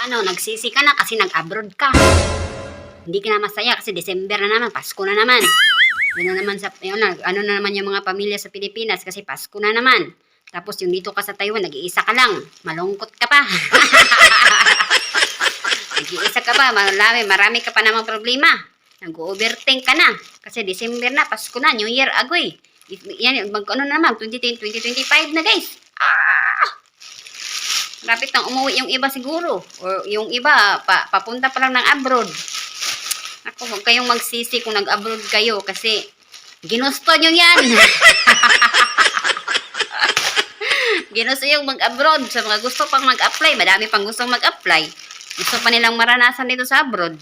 Ano, nagsisi ka na kasi nag-abroad ka. Hindi ka na masaya kasi December na naman, Pasko na naman. Yun na naman yun na, ano na naman yung mga pamilya sa Pilipinas kasi Pasko na naman. Tapos yung dito ka sa Taiwan, nag-iisa ka lang. Malungkot ka pa. Nag-iisa ka pa, marami ka pa namang problema. Nag-overthink ka na. Kasi December na, Pasko na, New Year, agoy. Yan, ano na naman, 2025 na guys. Lapit nang umuwi yung iba siguro. O yung iba, papunta pa lang ng abroad. Ako, huwag kayong magsisi kung nag-abroad kayo kasi ginusto nyo yan. Ginusto yung mag-abroad. Sa mga gusto pang mag-apply, madami pang gustong mag-apply. Gusto pa nilang maranasan dito sa abroad.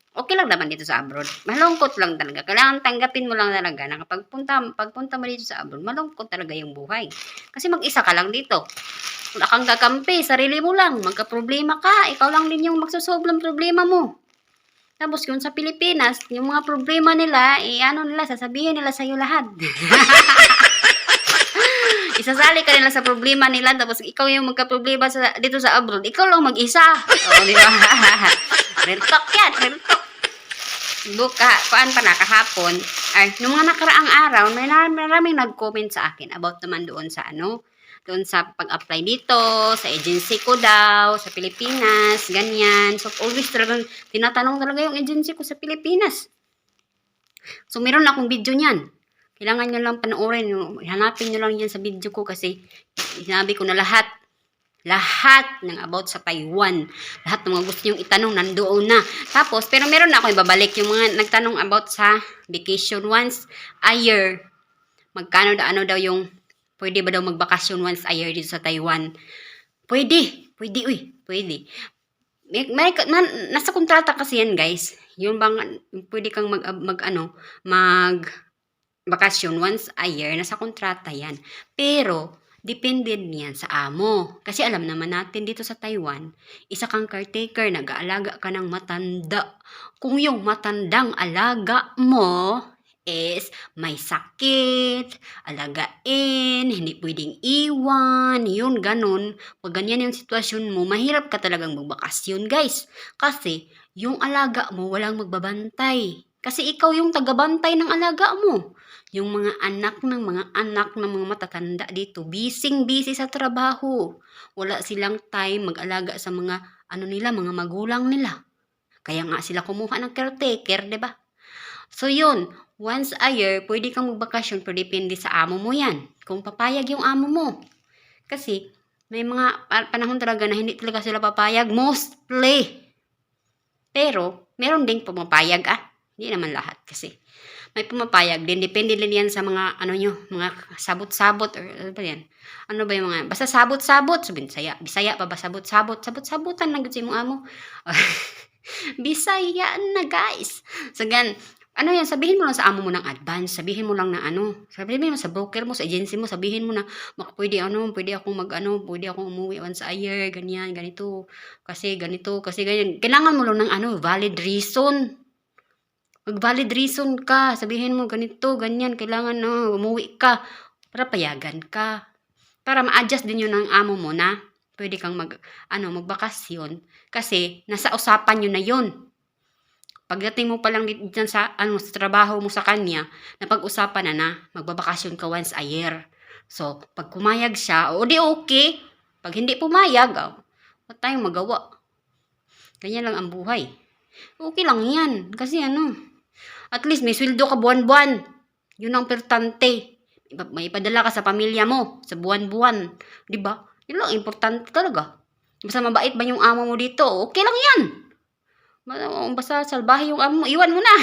Okay lang naman dito sa abroad. Malungkot lang talaga. Kailangan tanggapin mo lang talaga na kapag pagpunta mo dito sa abroad, malungkot talaga yung buhay. Kasi mag-isa ka lang dito. Wala kang kakampi, sarili mo lang. Magka-problema ka, ikaw lang din yung magsosolve ng problema mo. Tapos kung sa Pilipinas, yung mga problema nila, sasabihin nila sa'yo lahat. Isasali ka nila sa problema nila, tapos ikaw yung magka-problema dito sa abroad, ikaw lang mag-isa. O, di ba? Real talk yan, real talk. Kuan pa na, kahapon, nung mga nakaraang araw, maraming nag-comment sa akin about naman doon sa pag-apply dito, sa agency ko daw, sa Pilipinas, ganyan. So, always talagang tinatanong talaga yung agency ko sa Pilipinas. So, meron akong video niyan. Kailangan nyo lang panoorin. Hanapin nyo lang yan sa video ko kasi sinabi ko na lahat ng about sa Taiwan. Lahat ng mga gusto nyong itanong, nandoon na. Tapos, pero meron na ako ibabalik yung mga nagtanong about sa vacation once a year. Magkano daw yung pwede ba daw magbakasyon once a year dito sa Taiwan? Pwede. Pwede. Nasa kontrata kasi yan, guys. Yung bang pwede kang bakasyon once a year, nasa kontrata yan. Pero, depende yan sa amo. Kasi alam naman natin dito sa Taiwan, isa kang caretaker, nag-aalaga ka ng matanda. Kung yung matandang alaga mo is may sakit, alagain, hindi pwedeng iwan, yun, ganun. Pag ganyan yung sitwasyon mo, mahirap ka talagang magbakasyon, guys. Kasi, yung alaga mo, walang magbabantay. Kasi ikaw yung tagabantay ng alaga mo. Yung mga anak ng mga matatanda dito, busy sa trabaho. Wala silang time mag-alaga sa mga, mga magulang nila. Kaya nga sila kumuha ng caretaker, diba? So yun, once a year, pwede kang magbakasyon pero depende sa amo mo yan. Kung papayag yung amo mo. Kasi, may mga panahon talaga na hindi talaga sila papayag. Mostly. Pero, meron ding pumapayag Hindi naman lahat kasi. May pumapayag din. Depende din yan sa mga, mga sabot-sabot or ano ba yan? Ano ba yung mga, basta sabot-sabot. So, Bisaya pa ba sabot-sabot? Sabot-sabotan na gusto mo amo. Bisaya na, guys. So, sabihin mo lang sa amo mo ng advance, sabihin mo lang na sabihin mo sa broker mo, sa agency mo, sabihin mo na, pwede akong pwede akong umuwi once a year, ganyan, ganito, kasi ganyan. Kailangan mo lang ng valid reason. Mag-valid reason ka, sabihin mo ganito, ganyan, kailangan umuwi ka, para payagan ka. Para ma-adjust din yun ng amo mo na, pwede kang magbakasyon, kasi nasa usapan nyo na yun. Pagdating mo pa lang dyan sa trabaho mo sa kanya, napag-usapan na magbabakasyon ka once a year. So, pag pumayag siya, di okay. Pag hindi pumayag, wala tayong magawa. Ganyan lang ang buhay. Okay lang yan. Kasi at least may sweldo ka buwan-buwan. Yun ang importante. May ipadala ka sa pamilya mo, sa buwan-buwan. Diba? Yun lang, importante talaga. Basta mabait ba yung amo mo dito? Okay lang yan. Basta salbahe yung amo mo, iwan mo na.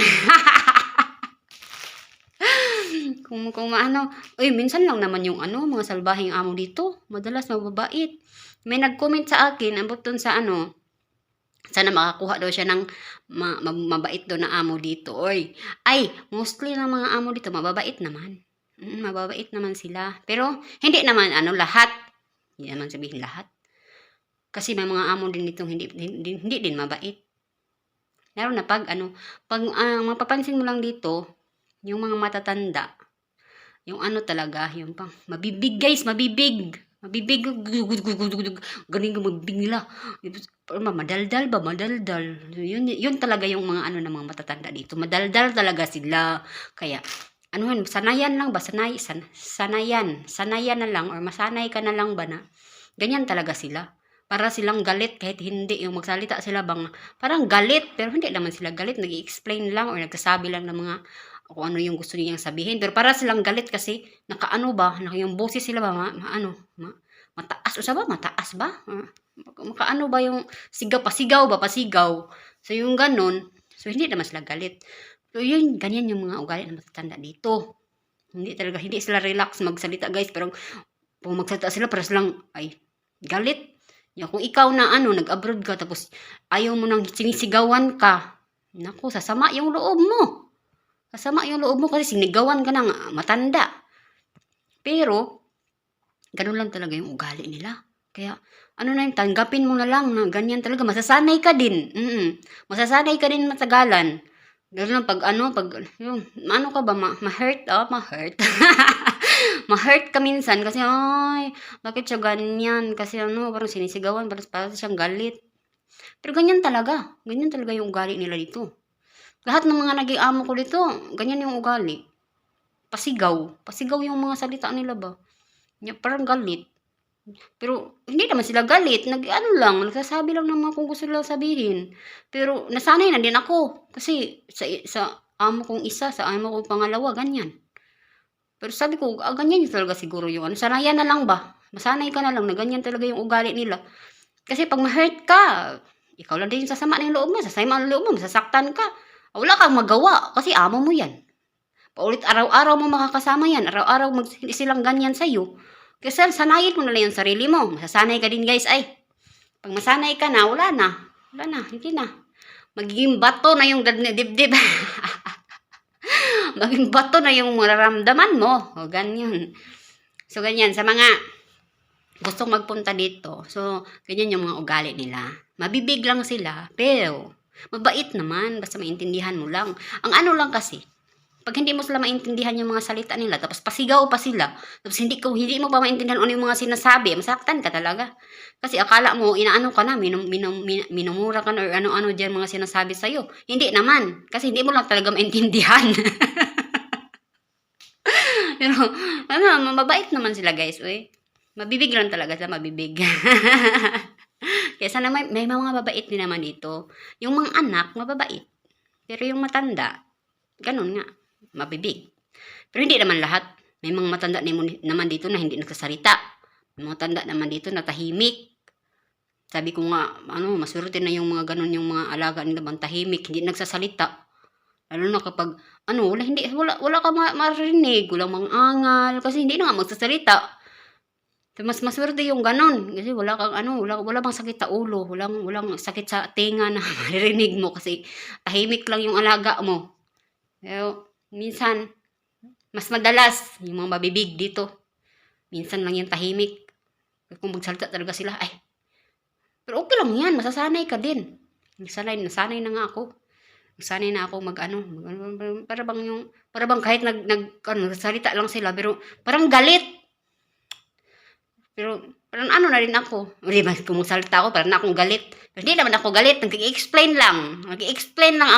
Minsan lang naman yung mga salbaheng amo dito. Madalas mababait. May nag-comment sa akin, abot dun sa sana makakuha daw siya ng mabait daw na amo dito. Mostly ng mga amo dito, mababait naman. Mababait naman sila. Pero, hindi naman lahat. Hindi naman sabihin lahat. Kasi may mga amo din dito, hindi din mabait. Lalo na pag mapapansin mo lang dito, yung mga matatanda, yung talaga, yung pang, mabibig guys, mabibig. Mabibig, galing ka magbibig nila. Madaldal ba, madaldal. Yun talaga yung mga ano ng mga matatanda dito. Madaldal talaga sila. Kaya, ano yun, sanayan lang ba? Sanayan na lang or masanay ka na lang ba na ganyan talaga sila. Para silang galit kahit hindi yung magsalita sila bang parang galit pero hindi naman sila galit, nag-i-explain lang or nagsasabi lang ng mga kung ano yung gusto niyang sabihin. Pero para silang galit kasi nakaano ba, yung boses sila ba mataas o sa ba? Mataas ba? Makaano ba yung pasigaw ba? Pasigaw. So yung ganun, so hindi naman sila galit. So yun, ganyan yung mga ugali ng matatanda dito. Hindi sila relax magsalita guys. Pero kung magsalita sila, para silang, ay, galit. Kung ikaw na nag-abroad ka, tapos ayaw mo nang sinisigawan ka, naku, sasama yung loob mo. Sasama yung loob mo kasi sinigawan ka ng matanda. Pero, ganun lang talaga yung ugali nila. Kaya, tanggapin mo na lang na ganyan talaga. Masasanay ka din. Masasanay ka din matagalan. Ganun lang ano ka ba, ma-hurt, ma-hurt. Ma-hurt ka minsan kasi, ay, bakit siya ganyan? Kasi parang sinisigawan, parang siyang galit. Pero ganyan talaga. Ganyan talaga yung ugali nila dito. Lahat ng mga naging amo ko dito, ganyan yung ugali. Pasigaw. Pasigaw yung mga salita nila ba? Parang galit. Pero hindi naman sila galit. Nagsasabi lang ng mga kung gusto nilang sabihin. Pero nasanay na din ako. Kasi sa amo kong isa, sa amo kong pangalawa, ganyan. Pero sabi ko, ganyan yung talaga siguro yung sanayan na lang ba? Masanay ka na lang na ganyan talaga yung ugali nila. Kasi pag ma-hurt ka, ikaw lang din yung sasama ng loob mo, sasama ng loob mo, masasaktan ka. Wala kang magawa kasi amo mo yan. Paulit araw-araw mo makakasama yan, araw-araw silang ganyan sa'yo. Kasi sanayin mo na lang yung sarili mo. Masasanay ka din guys, ay. Pag masanay ka na, wala na, hindi na. Magiging bato na yung dibdib. Maging bato na yung mararamdaman mo. O, ganyan. So, ganyan. Sa mga gustong magpunta dito, so, ganyan yung mga ugali nila. Mabibig lang sila, pero mabait naman. Basta maintindihan mo lang. Ang lang kasi, pag hindi mo sila maintindihan yung mga salita nila, tapos pasigaw pa sila, tapos hindi mo pa maintindihan ano yung mga sinasabi, masaktan ka talaga. Kasi akala mo, inaano ka na, minumura ka na, or ano-ano dyan mga sinasabi sa'yo. Hindi naman. Kasi hindi mo lang talaga maintindihan. Pero, mabait naman sila guys, uy. Mabibig lang talaga sila, mabibig. Kaya sana may mga mabait din naman dito. Yung mga anak, mababait. Pero yung matanda, ganun nga, mabibig. Pero hindi naman lahat. May mga matanda naman dito na hindi nagsasalita. May mga tanda naman dito na tahimik. Sabi ko nga, maswerte na yung mga ganun, yung mga alaga nila bang tahimik, hindi nagsasalita. Lalo na kapag, wala ka marinig, walang mga angal, kasi hindi na nga magsasalita. Mas maswerte yung ganun, kasi wala kang wala bang sakit sa ulo, walang sakit sa tinga na maririnig mo, kasi tahimik lang yung alaga mo. Pero, minsan, mas madalas, yung mga mabibig dito, minsan lang yung tahimik. Kung magsalita talaga sila, ay. Pero okay lang yan, masasanay ka din. Nasanay na nga ako. Nasanay na ako para bang kahit nagsalita lang sila, pero parang galit. Pero parang na rin ako. Hindi ba kung magsalita ako, parang akong galit. Pero hindi naman ako galit, nag-i-explain lang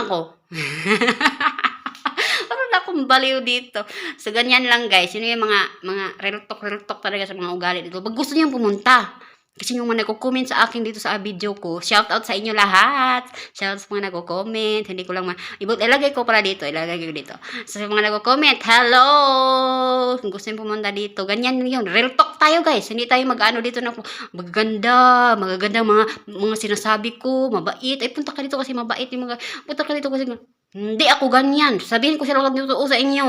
ako. Parang akong baliw dito. So, ganyan lang guys. Yun yung mga real talk talaga sa mga ugali dito. Pag gusto niyo pumunta, kasi yung mga nagko-comment sa akin dito sa video ko, shout out sa inyo lahat. Shout out sa mga nagko-comment. Hindi ko lang ilagay ko dito. So, sa mga nagko-comment, hello! Kung gusto niyo pumunta dito, ganyan yun. Real talk tayo guys. Hindi tayo dito na magaganda mga sinasabi ko, mabait. Ay, punta ka dito kasi mabait yung punta ka dito kasi hindi ako ganyan. Sabihin ko sila lang dito sa inyo.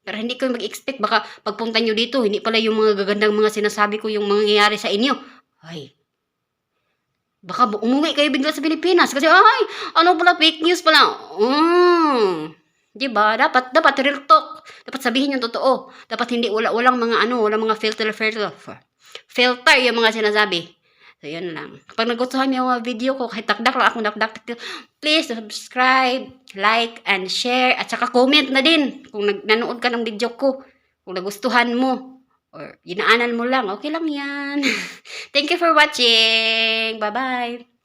Pero hindi ko mag-expect baka pagpunta nyo dito, hindi pala yung mga gagandang mga sinasabi ko yung mangyayari sa inyo. Ay, baka umuwi kayo bigla sa Pilipinas kasi pala fake news pala. Diba? Dapat real talk. Dapat sabihin yung totoo. Dapat hindi walang mga filter yung mga sinasabi. So, yun lang. Kapag nagustuhan niyo yung mga video ko, kahit dakdak lang akong dakdak, please subscribe, like, and share, at saka comment na din kung nanood ka ng video ko, kung nagustuhan mo. or ginaanan mo lang, okay lang yan. Thank you for watching. Bye-bye.